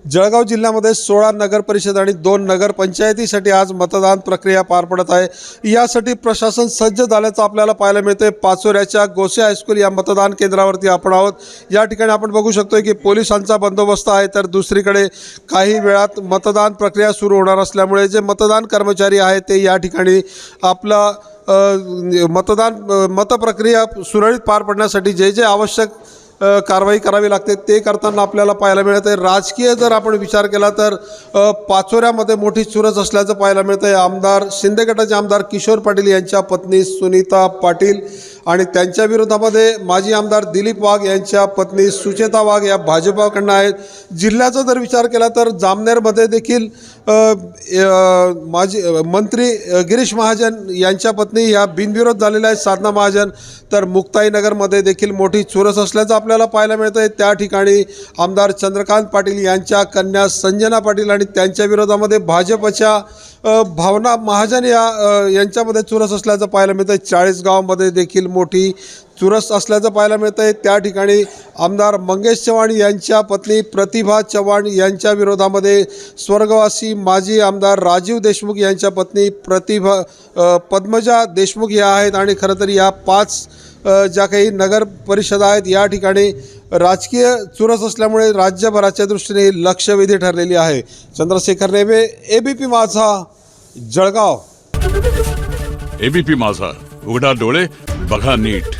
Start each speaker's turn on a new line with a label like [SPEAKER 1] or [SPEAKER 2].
[SPEAKER 1] जळगाव जिल्ह्यामध्ये 16 नगर परिषद आणि 2 नगर पंचायतीसाठी आज मतदान प्रक्रिया पार पडत आहे। यासाठी प्रशासन सज्ज झाल्याचं आपल्याला पाहायला मिळते। पाचोऱ्याच्या गोसे हायस्कूल या मतदान केंद्रावरती आपण आहोत। या ठिकाणी आपण बघू शकतो की पोलिसांचा बंदोबस्त आहे, तर दुसरीकडे काही वेळात मतदान प्रक्रिया सुरू होणार असल्यामुळे जे मतदान कर्मचारी आहेत ते या ठिकाणी आपला मतप्रक्रिया सुरळीत पार पडण्यासाठी जे जे आवश्यक कारवाई करावी लागते ते करताना आपल्याला पाहायला मिळते। राजकीय जर आपण विचार केला तर पाचोऱ्यामध्ये मोठी चुरस असल्याचं पाहायला मिळतं। आमदार शिंदे गटाचे आमदार किशोर पाटील यांच्या पत्नी सुनीता पाटील आणि त्यांच्या विरोधामध्ये माजी आमदार दिलीप वाघ यांच्या पत्नी सुचेता वाघ या भाजपाकडून आहेत। जिल्ह्याचा जर विचार केला तर जामनेरमध्ये देखील माजी मंत्री गिरीश महाजन यांच्या पत्नी या बिनविरोध झालेल्या आहेत साधना महाजन, तर मुक्ताईनगरमध्ये देखील मोठी चुरस असल्याचं आपल्याला पाहायला मिळतं आहे। त्या ठिकाणी आमदार चंद्रकांत पाटील यांच्या कन्या संजना पाटील आणि त्यांच्या विरोधामध्ये भाजपच्या भावना महाजन यांच्यामध्ये चुरस असल्याचं पाहायला मिळतं आहे। चाळीसगावमध्ये देखील मोठी चुरस असल्याचं पाहायला मिळतं आहे। त्या ठिकाणी आमदार मंगेश चव्हाण यांच्या पत्नी प्रतिभा चव्हाण यांच्या विरोधामध्ये स्वर्गवासी माजी आमदार राजीव देशमुख यांच्या पत्नी पद्मजा देशमुख या आहेत। आणि खरं तर या 5 ज्या काही नगर परिषद आहेत या ठिकाणी राजकीय चुरस असल्यामुळे राज्यभराच्या दृष्टीने लक्षवेधी ठरलेली आहे। चंद्रशेखर नेवे, एबीपी माझा, जळगाव।
[SPEAKER 2] एबीपी माझा, उघडा डोळे बघा नीट।